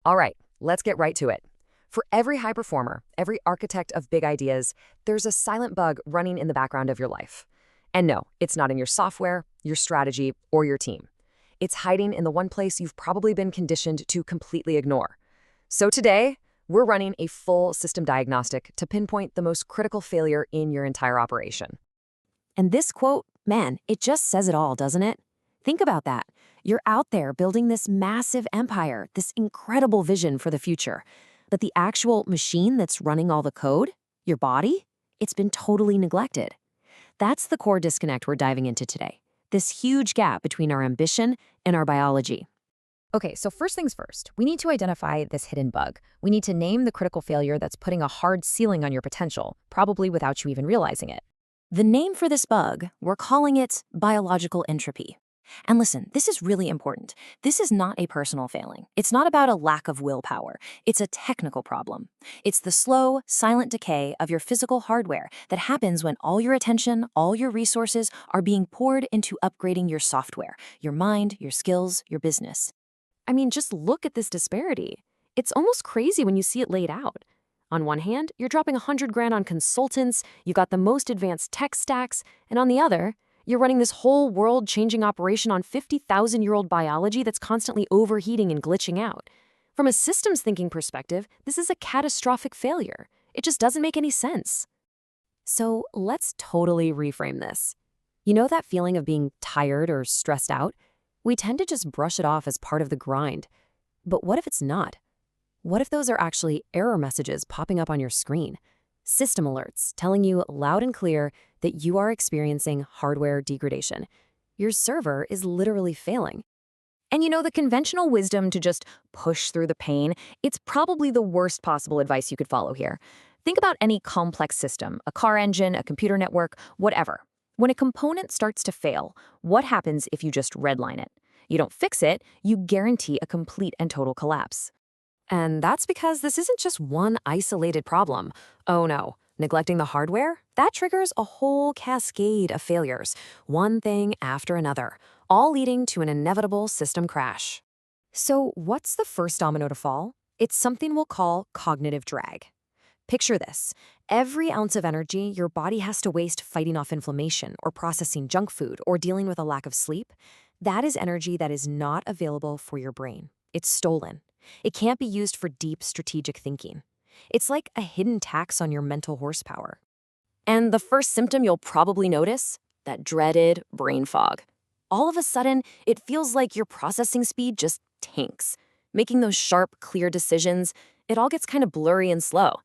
All right, let's get right to it. For every high performer, every architect of big ideas, there's a silent bug running in the background of your life. And no, it's not in your software, your strategy, or your team. It's hiding in the one place you've probably been conditioned to completely ignore. So today, we're running a full system diagnostic to pinpoint the most critical failure in your entire operation. And this quote, man, it just says it all, doesn't it? Think about that. You're out there building this massive empire, this incredible vision for the future. But the actual machine that's running all the code, your body, it's been totally neglected. That's the core disconnect we're diving into today. This huge gap between our ambition and our biology. Okay, so first things first, we need to identify this hidden bug. We need to name the critical failure that's putting a hard ceiling on your potential, probably without you even realizing it. The name for this bug, we're calling it biological entropy. And listen, this is really important. This is not a personal failing. It's not about a lack of willpower. It's a technical problem. It's the slow, silent decay of your physical hardware that happens when all your attention, all your resources are being poured into upgrading your software, your mind, your skills, your business. I mean, just look at this disparity. It's almost crazy when you see it laid out. On one hand, you're dropping $100,000 on consultants, you got the most advanced tech stacks, and on the other, you're running this whole world-changing operation on 50,000-year-old biology that's constantly overheating and glitching out. From a systems thinking perspective, this is a catastrophic failure. It just doesn't make any sense. So let's totally reframe this. You know that feeling of being tired or stressed out? We tend to just brush it off as part of the grind. But what if it's not? What if those are actually error messages popping up on your screen? System alerts telling you loud and clear that you are experiencing hardware degradation. Your server is literally failing. And you know, the conventional wisdom to just push through the pain, it's probably the worst possible advice you could follow here. Think about any complex system, a car engine, a computer network, whatever. When a component starts to fail, what happens if you just redline it? You don't fix it, you guarantee a complete and total collapse. And that's because this isn't just one isolated problem. Oh no, neglecting the hardware? That triggers a whole cascade of failures, one thing after another, all leading to an inevitable system crash. So what's the first domino to fall? It's something we'll call cognitive drag. Picture this. Every ounce of energy your body has to waste fighting off inflammation or processing junk food or dealing with a lack of sleep, that is energy that is not available for your brain. It's stolen. It can't be used for deep strategic thinking. It's like a hidden tax on your mental horsepower. And the first symptom you'll probably notice? That dreaded brain fog. All of a sudden, it feels like your processing speed just tanks. Making those sharp, clear decisions, it all gets kind of blurry and slow.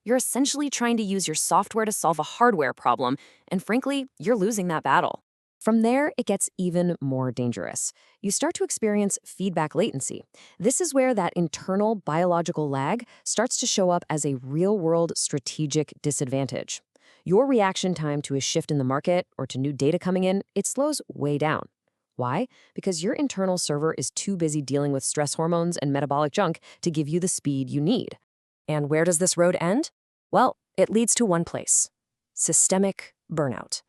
You're essentially trying to use your software to solve a hardware problem, and frankly, you're losing that battle. From there, it gets even more dangerous. You start to experience feedback latency. This is where that internal biological lag starts to show up as a real-world strategic disadvantage. Your reaction time to a shift in the market or to new data coming in, it slows way down. Why? Because your internal server is too busy dealing with stress hormones and metabolic junk to give you the speed you need. And where does this road end? Well, it leads to one place: systemic burnout.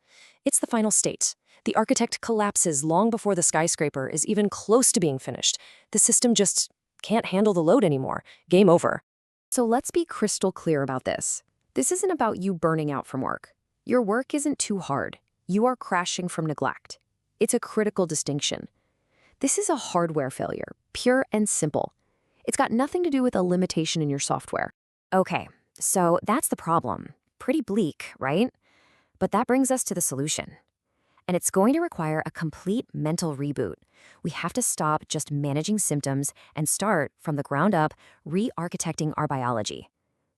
It's the final state. The architect collapses long before the skyscraper is even close to being finished. The system just can't handle the load anymore. Game over. So let's be crystal clear about this. This isn't about you burning out from work. Your work isn't too hard. You are crashing from neglect. It's a critical distinction. This is a hardware failure, pure and simple. It's got nothing to do with a limitation in your software. Okay, so that's the problem. Pretty bleak, right? But that brings us to the solution. And it's going to require a complete mental reboot. We have to stop just managing symptoms and start, from the ground up, re-architecting our biology.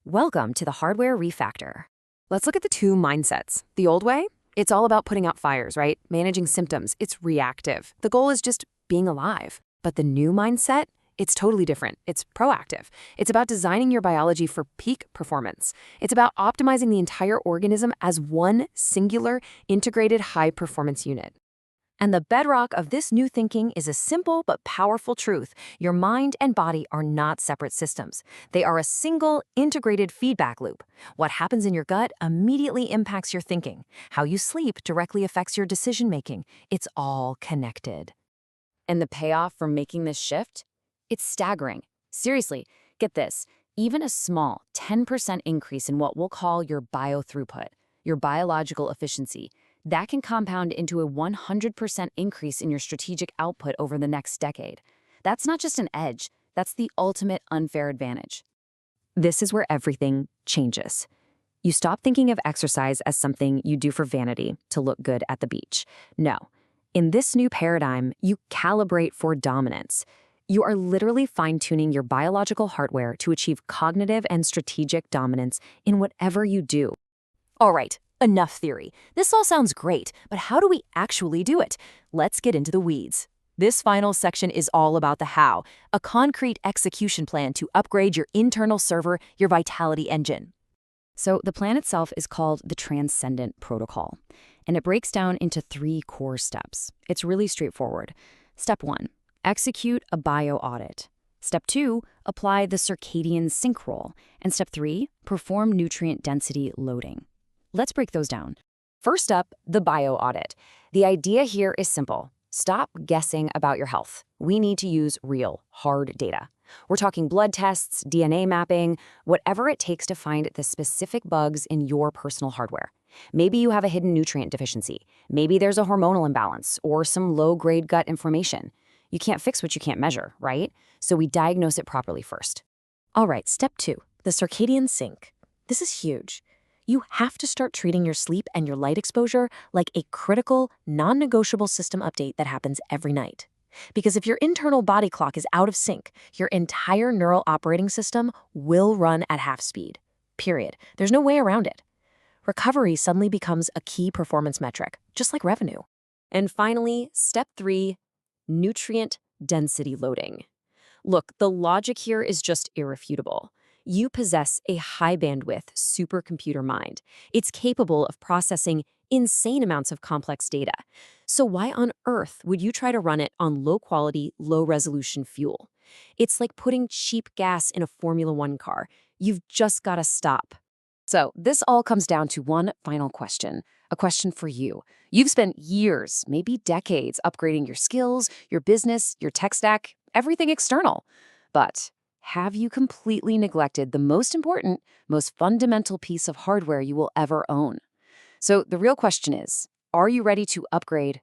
Welcome to the hardware refactor. Let's look at the two mindsets. The old way? It's all about putting out fires, right? Managing symptoms. It's reactive. The goal is just being alive. But the new mindset? It's totally different. It's proactive. It's about designing your biology for peak performance. It's about optimizing the entire organism as one singular, integrated high-performance unit. And the bedrock of this new thinking is a simple but powerful truth. Your mind and body are not separate systems. They are a single, integrated feedback loop. What happens in your gut immediately impacts your thinking. How you sleep directly affects your decision-making. It's all connected. And the payoff from making this shift? It's staggering. Seriously, get this. Even a small 10% increase in what we'll call your biothroughput, your biological efficiency, that can compound into a 100% increase in your strategic output over the next decade. That's not just an edge, that's the ultimate unfair advantage. This is where everything changes. You stop thinking of exercise as something you do for vanity to look good at the beach. No. In this new paradigm, you calibrate for dominance. You are literally fine-tuning your biological hardware to achieve cognitive and strategic dominance in whatever you do. All right, enough theory. This all sounds great, but how do we actually do it? Let's get into the weeds. This final section is all about the how, a concrete execution plan to upgrade your internal server, your vitality engine. So the plan itself is called the Transcendent Protocol, and it breaks down into 3 core steps. It's really straightforward. Step 1. Execute a bio audit. Step 2, apply the circadian sync rule. And step 3, perform nutrient density loading. Let's break those down. First up, the bio audit. The idea here is simple. Stop guessing about your health. We need to use real, hard data. We're talking blood tests, DNA mapping, whatever it takes to find the specific bugs in your personal hardware. Maybe you have a hidden nutrient deficiency. Maybe there's a hormonal imbalance or some low-grade gut inflammation. You can't fix what you can't measure, right? So we diagnose it properly first. All right, step 2, the circadian sync. This is huge. You have to start treating your sleep and your light exposure like a critical, non-negotiable system update that happens every night. Because if your internal body clock is out of sync, your entire neural operating system will run at half speed. Period. There's no way around it. Recovery suddenly becomes a key performance metric, just like revenue. And finally, step 3, nutrient density loading. Look, the logic here is just irrefutable. You possess a high-bandwidth supercomputer mind. It's capable of processing insane amounts of complex data. So why on earth would you try to run it on low-quality, low-resolution fuel? It's like putting cheap gas in a Formula One car. You've just got to stop. So this all comes down to one final question, a question for you. You've spent years, maybe decades, upgrading your skills, your business, your tech stack, everything external. But have you completely neglected the most important, most fundamental piece of hardware you will ever own? So the real question is, are you ready to upgrade?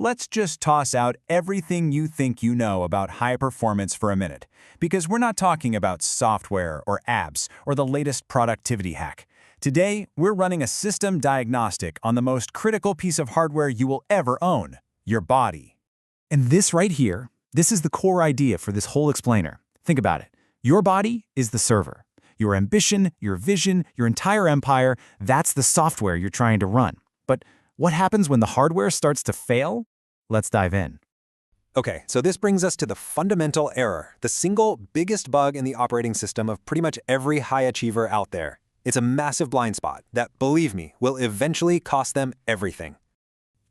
Let's just toss out everything you think you know about high performance for a minute, because we're not talking about software or apps or the latest productivity hack. Today, we're running a system diagnostic on the most critical piece of hardware you will ever own, your body. And this right here, this is the core idea for this whole explainer. Think about it. Your body is the server. Your ambition, your vision, your entire empire, that's the software you're trying to run. But what happens when the hardware starts to fail? Let's dive in. Okay, so this brings us to the fundamental error, the single biggest bug in the operating system of pretty much every high achiever out there. It's a massive blind spot that, believe me, will eventually cost them everything.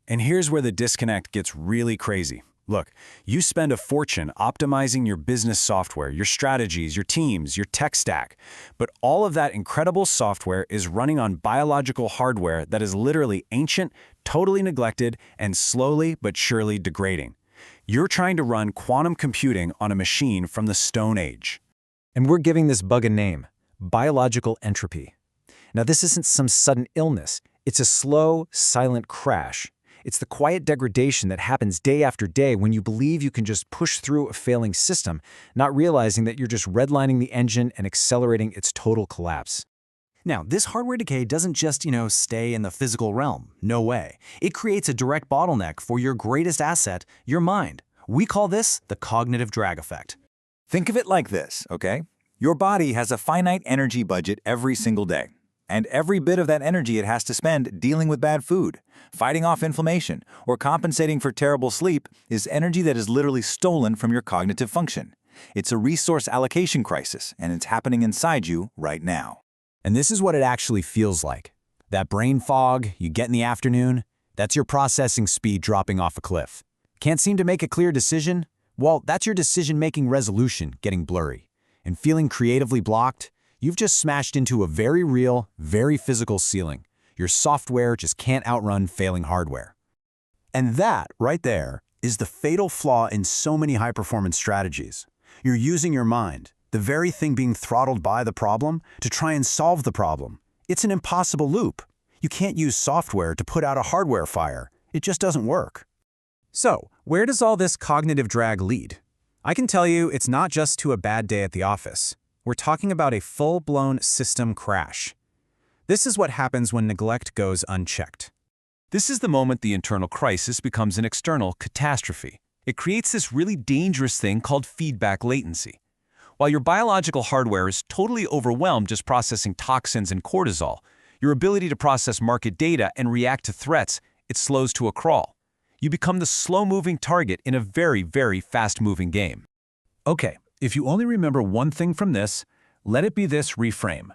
And here's where the disconnect gets really crazy. Look, you spend a fortune optimizing your business software, your strategies, your teams, your tech stack. But all of that incredible software is running on biological hardware that is literally ancient, totally neglected, and slowly but surely degrading. You're trying to run quantum computing on a machine from the Stone Age. And we're giving this bug a name, biological entropy. Now, this isn't some sudden illness. It's a slow, silent crash. It's the quiet degradation that happens day after day when you believe you can just push through a failing system, not realizing that you're just redlining the engine and accelerating its total collapse. Now, this hardware decay doesn't just, stay in the physical realm. No way. It creates a direct bottleneck for your greatest asset, your mind. We call this the cognitive drag effect. Think of it like this, okay? Your body has a finite energy budget every single day. And every bit of that energy it has to spend dealing with bad food, fighting off inflammation, or compensating for terrible sleep is energy that is literally stolen from your cognitive function. It's a resource allocation crisis, and it's happening inside you right now. And this is what it actually feels like. That brain fog you get in the afternoon, that's your processing speed dropping off a cliff. Can't seem to make a clear decision? Well, that's your decision-making resolution getting blurry. And feeling creatively blocked? You've just smashed into a very real, very physical ceiling. Your software just can't outrun failing hardware. And that, right there, is the fatal flaw in so many high-performance strategies. You're using your mind, the very thing being throttled by the problem, to try and solve the problem. It's an impossible loop. You can't use software to put out a hardware fire. It just doesn't work. So, where does all this cognitive drag lead? I can tell you it's not just to a bad day at the office. We're talking about a full-blown system crash. This is what happens when neglect goes unchecked. This is the moment the internal crisis becomes an external catastrophe. It creates this really dangerous thing called feedback latency. While your biological hardware is totally overwhelmed just processing toxins and cortisol, your ability to process market data and react to threats, it slows to a crawl. You become the slow-moving target in a very, very fast-moving game. Okay, if you only remember one thing from this, let it be this reframe.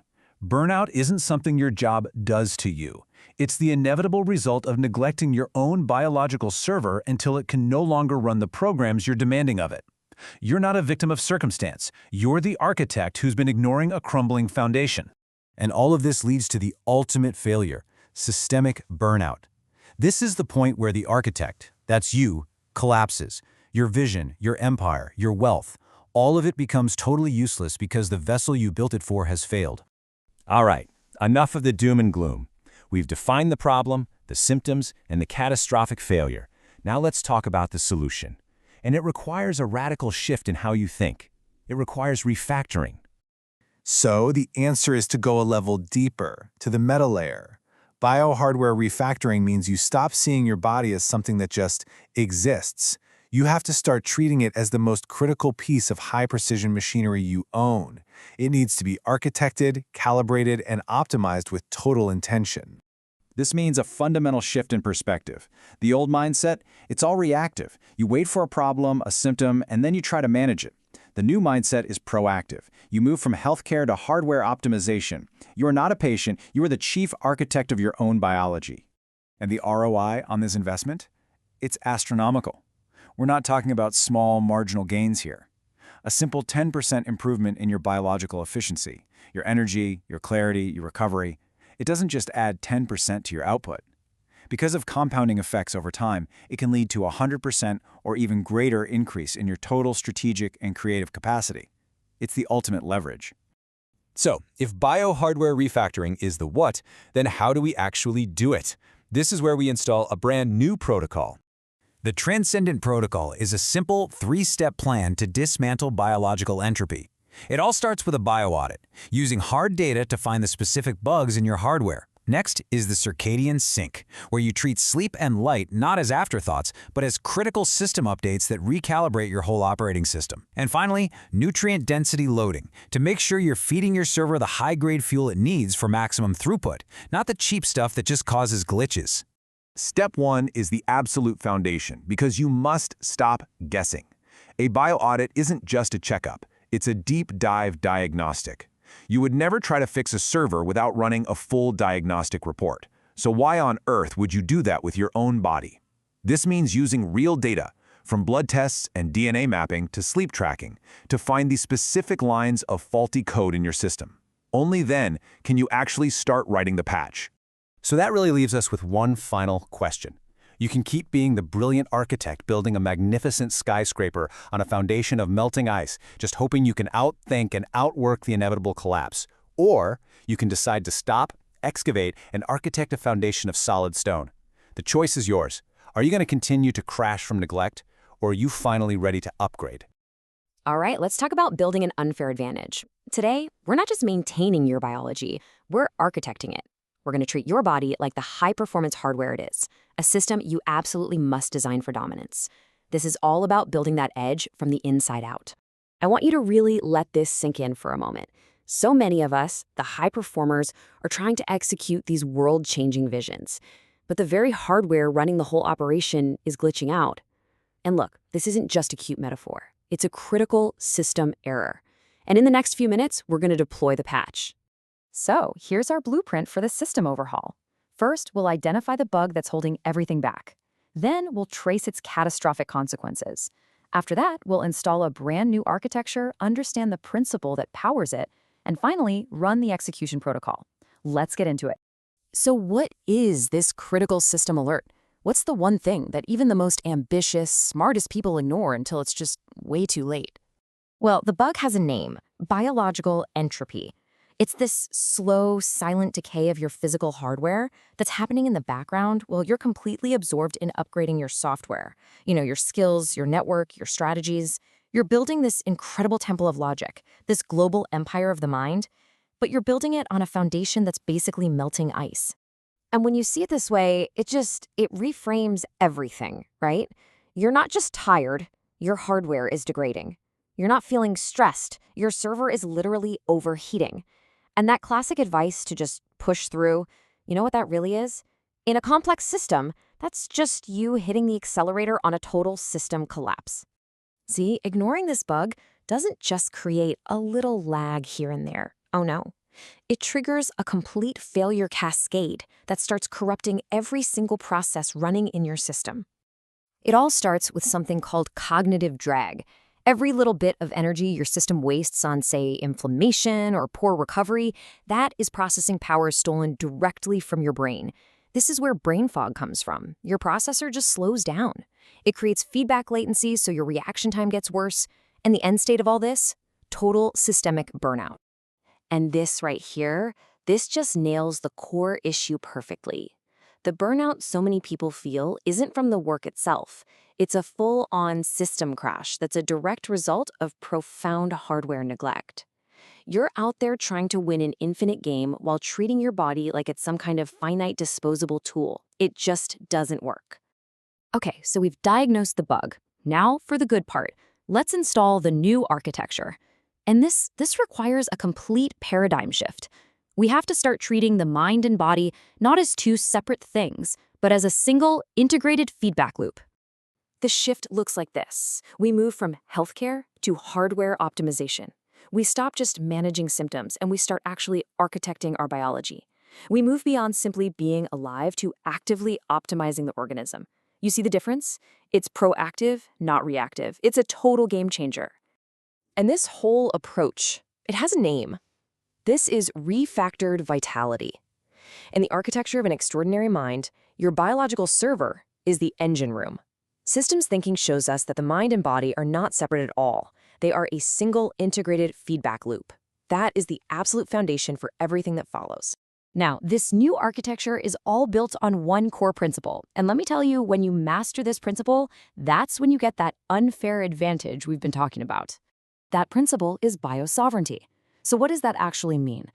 Burnout isn't something your job does to you. It's the inevitable result of neglecting your own biological server until it can no longer run the programs you're demanding of it. You're not a victim of circumstance. You're the architect who's been ignoring a crumbling foundation. And all of this leads to the ultimate failure, systemic burnout. This is the point where the architect, that's you, collapses. Your vision, your empire, your wealth, all of it becomes totally useless because the vessel you built it for has failed. All right, enough of the doom and gloom. We've defined the problem, the symptoms, and the catastrophic failure. Now let's talk about the solution. And it requires a radical shift in how you think. It requires refactoring. So the answer is to go a level deeper, to the meta layer. Biohardware refactoring means you stop seeing your body as something that just exists. You have to start treating it as the most critical piece of high-precision machinery you own. It needs to be architected, calibrated, and optimized with total intention. This means a fundamental shift in perspective. The old mindset, it's all reactive. You wait for a problem, a symptom, and then you try to manage it. The new mindset is proactive. You move from healthcare to hardware optimization. You are not a patient, you are the chief architect of your own biology. And the ROI on this investment? It's astronomical. We're not talking about small, marginal gains here. A simple 10% improvement in your biological efficiency, your energy, your clarity, your recovery, it doesn't just add 10% to your output. Because of compounding effects over time, it can lead to 100% or even greater increase in your total strategic and creative capacity. It's the ultimate leverage. So, if biohardware refactoring is the what, then how do we actually do it? This is where we install a brand new protocol. The Transcendent Protocol is a simple, three-step plan to dismantle biological entropy. It all starts with a bio-audit, using hard data to find the specific bugs in your hardware. Next is the circadian sync, where you treat sleep and light not as afterthoughts, but as critical system updates that recalibrate your whole operating system. And finally, nutrient density loading, to make sure you're feeding your server the high-grade fuel it needs for maximum throughput, not the cheap stuff that just causes glitches. Step 1 is the absolute foundation because you must stop guessing. A bio-audit isn't just a checkup, it's a deep dive diagnostic. You would never try to fix a server without running a full diagnostic report. So why on earth would you do that with your own body? This means using real data, from blood tests and DNA mapping to sleep tracking, to find the specific lines of faulty code in your system. Only then can you actually start writing the patch. So that really leaves us with one final question. You can keep being the brilliant architect building a magnificent skyscraper on a foundation of melting ice, just hoping you can outthink and outwork the inevitable collapse. Or you can decide to stop, excavate, and architect a foundation of solid stone. The choice is yours. Are you going to continue to crash from neglect, or are you finally ready to upgrade? All right, let's talk about building an unfair advantage. Today, we're not just maintaining your biology, we're architecting it. We're going to treat your body like the high-performance hardware it is, a system you absolutely must design for dominance. This is all about building that edge from the inside out. I want you to really let this sink in for a moment. So many of us, the high performers, are trying to execute these world-changing visions. But the very hardware running the whole operation is glitching out. And look, this isn't just a cute metaphor. It's a critical system error. And in the next few minutes, we're going to deploy the patch. So here's our blueprint for the system overhaul. First, we'll identify the bug that's holding everything back. Then we'll trace its catastrophic consequences. After that, we'll install a brand new architecture, understand the principle that powers it, and finally, run the execution protocol. Let's get into it. So what is this critical system alert? What's the one thing that even the most ambitious, smartest people ignore until it's just way too late? Well, the bug has a name, biological entropy. It's this slow, silent decay of your physical hardware that's happening in the background while you're completely absorbed in upgrading your software. Your skills, your network, your strategies. You're building this incredible temple of logic, this global empire of the mind, but you're building it on a foundation that's basically melting ice. And when you see it this way, it reframes everything, right? You're not just tired, your hardware is degrading. You're not feeling stressed, your server is literally overheating. And that classic advice to just push through, you know what that really is? In a complex system, that's just you hitting the accelerator on a total system collapse. See, ignoring this bug doesn't just create a little lag here and there. Oh no. It triggers a complete failure cascade that starts corrupting every single process running in your system. It all starts with something called cognitive drag. Every little bit of energy your system wastes on, say, inflammation or poor recovery, that is processing power stolen directly from your brain. This is where brain fog comes from. Your processor just slows down. It creates feedback latency so your reaction time gets worse. And the end state of all this? Total systemic burnout. And this right here, this just nails the core issue perfectly. The burnout so many people feel isn't from the work itself. It's a full-on system crash that's a direct result of profound hardware neglect. You're out there trying to win an infinite game while treating your body like it's some kind of finite disposable tool. It just doesn't work. Okay, so we've diagnosed the bug. Now for the good part. Let's install the new architecture. And this requires a complete paradigm shift. We have to start treating the mind and body not as two separate things, but as a single, integrated feedback loop. The shift looks like this. We move from healthcare to hardware optimization. We stop just managing symptoms and we start actually architecting our biology. We move beyond simply being alive to actively optimizing the organism. You see the difference? It's proactive, not reactive. It's a total game changer. And this whole approach, it has a name. This is refactored vitality. In the architecture of an extraordinary mind, your biological server is the engine room. Systems thinking shows us that the mind and body are not separate at all. They are a single integrated feedback loop. That is the absolute foundation for everything that follows. Now, this new architecture is all built on one core principle. And let me tell you, when you master this principle, that's when you get that unfair advantage we've been talking about. That principle is biosovereignty. So what does that actually mean?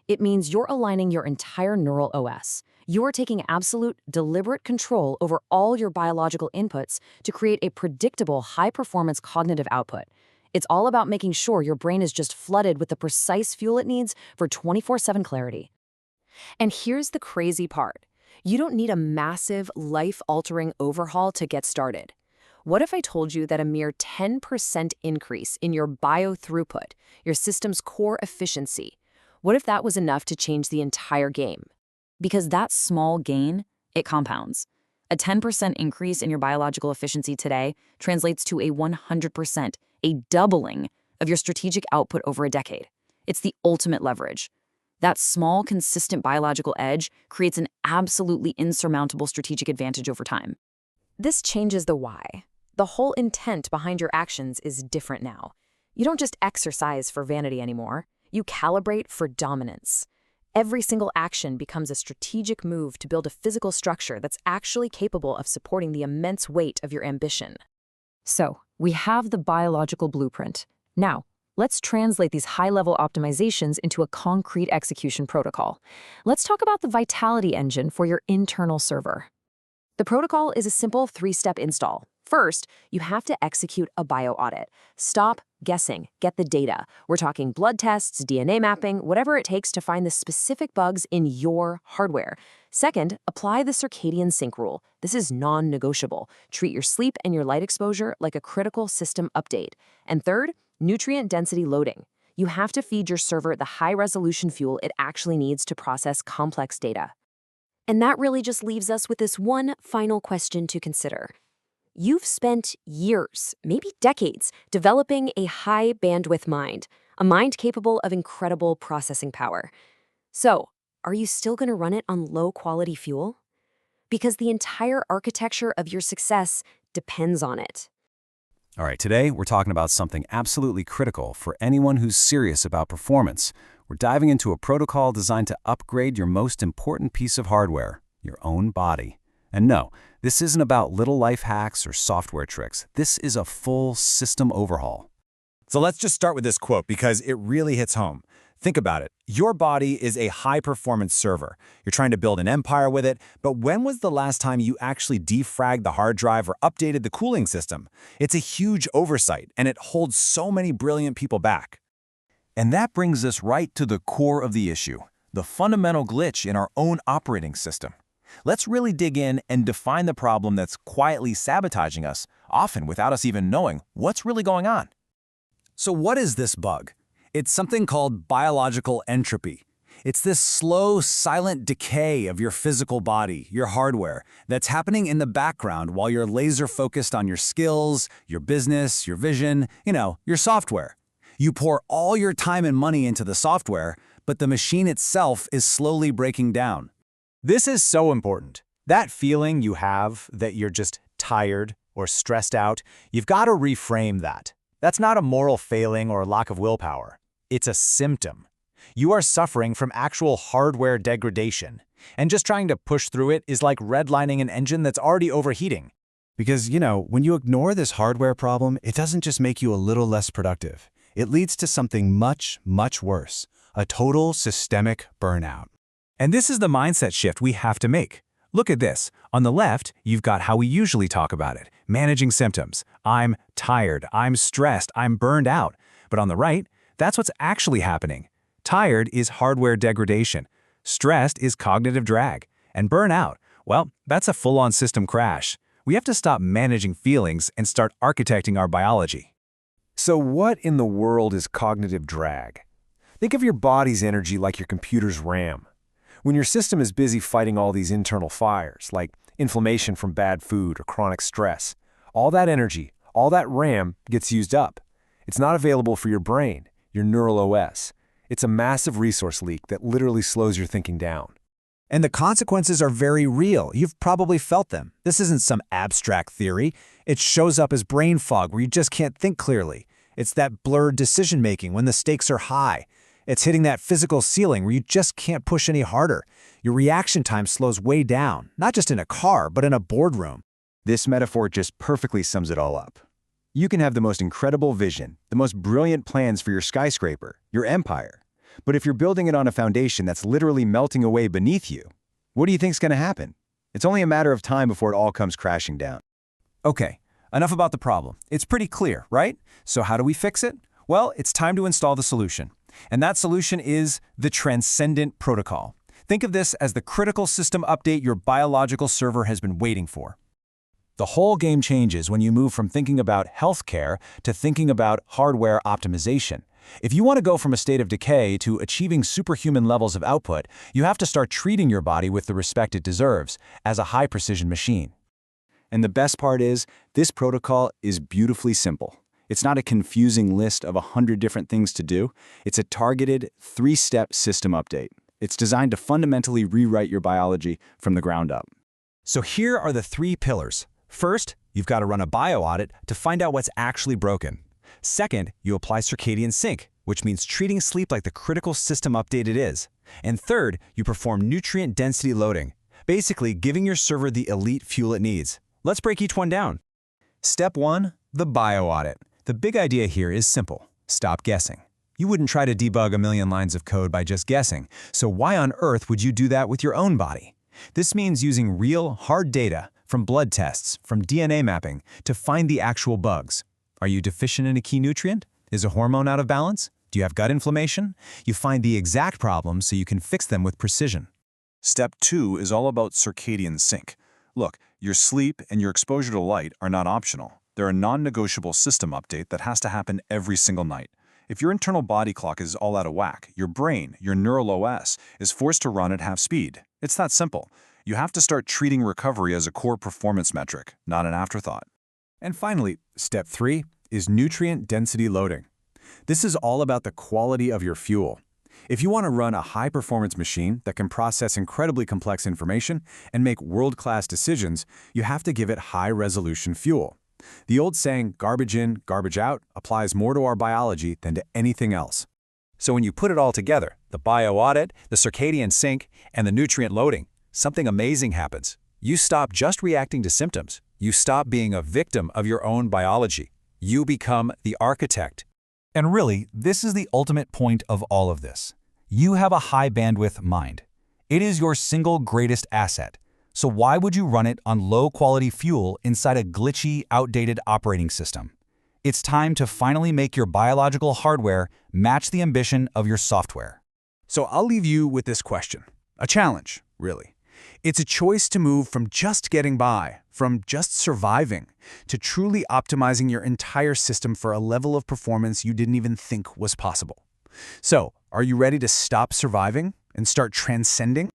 It means you're aligning your entire neural OS. You're taking absolute, deliberate control over all your biological inputs to create a predictable, high-performance cognitive output. It's all about making sure your brain is just flooded with the precise fuel it needs for 24/7 clarity. And here's the crazy part. You don't need a massive, life-altering overhaul to get started. What if I told you that a mere 10% increase in your bio-throughput, your system's core efficiency, what if that was enough to change the entire game? Because that small gain, it compounds. A 10% increase in your biological efficiency today translates to a 100%, a doubling of your strategic output over a decade. It's the ultimate leverage. That small, consistent biological edge creates an absolutely insurmountable strategic advantage over time. This changes the why. The whole intent behind your actions is different now. You don't just exercise for vanity anymore. You calibrate for dominance. Every single action becomes a strategic move to build a physical structure that's actually capable of supporting the immense weight of your ambition. So, we have the biological blueprint. Now, let's translate these high-level optimizations into a concrete execution protocol. Let's talk about the vitality engine for your internal server. The protocol is a simple 3-step install. First, you have to execute a bio audit. Stop guessing, get the data. We're talking blood tests, DNA mapping, whatever it takes to find the specific bugs in your hardware. Second, apply the circadian sync rule. This is non-negotiable. Treat your sleep and your light exposure like a critical system update. And third, nutrient density loading. You have to feed your server the high-resolution fuel it actually needs to process complex data. And that really just leaves us with this one final question to consider. You've spent years, maybe decades, developing a high-bandwidth mind, a mind capable of incredible processing power. So, are you still going to run it on low-quality fuel? Because the entire architecture of your success depends on it. All right, today we're talking about something absolutely critical for anyone who's serious about performance. We're diving into a protocol designed to upgrade your most important piece of hardware, your own body. And no, this isn't about little life hacks or software tricks. This is a full system overhaul. So let's just start with this quote because it really hits home. Think about it. Your body is a high-performance server. You're trying to build an empire with it, but when was the last time you actually defragged the hard drive or updated the cooling system? It's a huge oversight, and it holds so many brilliant people back. And that brings us right to the core of the issue, the fundamental glitch in our own operating system. Let's really dig in and define the problem that's quietly sabotaging us, often without us even knowing what's really going on. So what is this bug? It's something called biological entropy. It's this slow, silent decay of your physical body, your hardware, that's happening in the background while you're laser-focused on your skills, your business, your vision, your software. You pour all your time and money into the software, but the machine itself is slowly breaking down. This is so important. That feeling you have that you're just tired or stressed out, you've got to reframe that. That's not a moral failing or lack of willpower. It's a symptom. You are suffering from actual hardware degradation, and just trying to push through it is like redlining an engine that's already overheating. Because, when you ignore this hardware problem, it doesn't just make you a little less productive. It leads to something much, much worse, a total systemic burnout. And this is the mindset shift we have to make. Look at this. On the left, you've got how we usually talk about it, managing symptoms. I'm tired, I'm stressed, I'm burned out. But on the right, that's what's actually happening. Tired is hardware degradation. Stressed is cognitive drag. And burnout, well, that's a full-on system crash. We have to stop managing feelings and start architecting our biology. So what in the world is cognitive drag? Think of your body's energy like your computer's RAM. When your system is busy fighting all these internal fires, like inflammation from bad food or chronic stress, all that energy, all that RAM gets used up. It's not available for your brain, your neural OS. It's a massive resource leak that literally slows your thinking down. And the consequences are very real. You've probably felt them. This isn't some abstract theory. It shows up as brain fog where you just can't think clearly. It's that blurred decision-making when the stakes are high. It's hitting that physical ceiling where you just can't push any harder. Your reaction time slows way down, not just in a car, but in a boardroom. This metaphor just perfectly sums it all up. You can have the most incredible vision, the most brilliant plans for your skyscraper, your empire. But if you're building it on a foundation that's literally melting away beneath you, what do you think's going to happen? It's only a matter of time before it all comes crashing down. Okay, enough about the problem. It's pretty clear, right? So how do we fix it? Well, it's time to install the solution. And that solution is the Transcendent Protocol. Think of this as the critical system update your biological server has been waiting for. The whole game changes when you move from thinking about healthcare to thinking about hardware optimization. If you want to go from a state of decay to achieving superhuman levels of output, you have to start treating your body with the respect it deserves as a high-precision machine. And the best part is, this protocol is beautifully simple. It's not a confusing list of 100 different things to do. It's a targeted, 3-step system update. It's designed to fundamentally rewrite your biology from the ground up. So here are the 3 pillars. First, you've got to run a bio audit to find out what's actually broken. Second, you apply circadian sync, which means treating sleep like the critical system update it is. And third, you perform nutrient density loading, basically giving your server the elite fuel it needs. Let's break each one down. Step 1, the bio audit. The big idea here is simple. Stop guessing. You wouldn't try to debug a million lines of code by just guessing, so why on earth would you do that with your own body? This means using real, hard data from blood tests, from DNA mapping, to find the actual bugs. Are you deficient in a key nutrient? Is a hormone out of balance? Do you have gut inflammation? You find the exact problems so you can fix them with precision. Step 2 is all about circadian sync. Look, your sleep and your exposure to light are not optional. They're a non-negotiable system update that has to happen every single night. If your internal body clock is all out of whack, your brain, your neural OS, is forced to run at half speed. It's that simple. You have to start treating recovery as a core performance metric, not an afterthought. And finally, step 3 is nutrient density loading. This is all about the quality of your fuel. If you want to run a high-performance machine that can process incredibly complex information and make world-class decisions, you have to give it high-resolution fuel. The old saying, garbage in, garbage out, applies more to our biology than to anything else. So when you put it all together, the bio-audit, the circadian sync, and the nutrient loading, something amazing happens. You stop just reacting to symptoms. You stop being a victim of your own biology. You become the architect. And really, this is the ultimate point of all of this. You have a high-bandwidth mind. It is your single greatest asset. So why would you run it on low-quality fuel inside a glitchy, outdated operating system? It's time to finally make your biological hardware match the ambition of your software. So I'll leave you with this question. A challenge, really. It's a choice to move from just getting by, from just surviving, to truly optimizing your entire system for a level of performance you didn't even think was possible. So, are you ready to stop surviving and start transcending?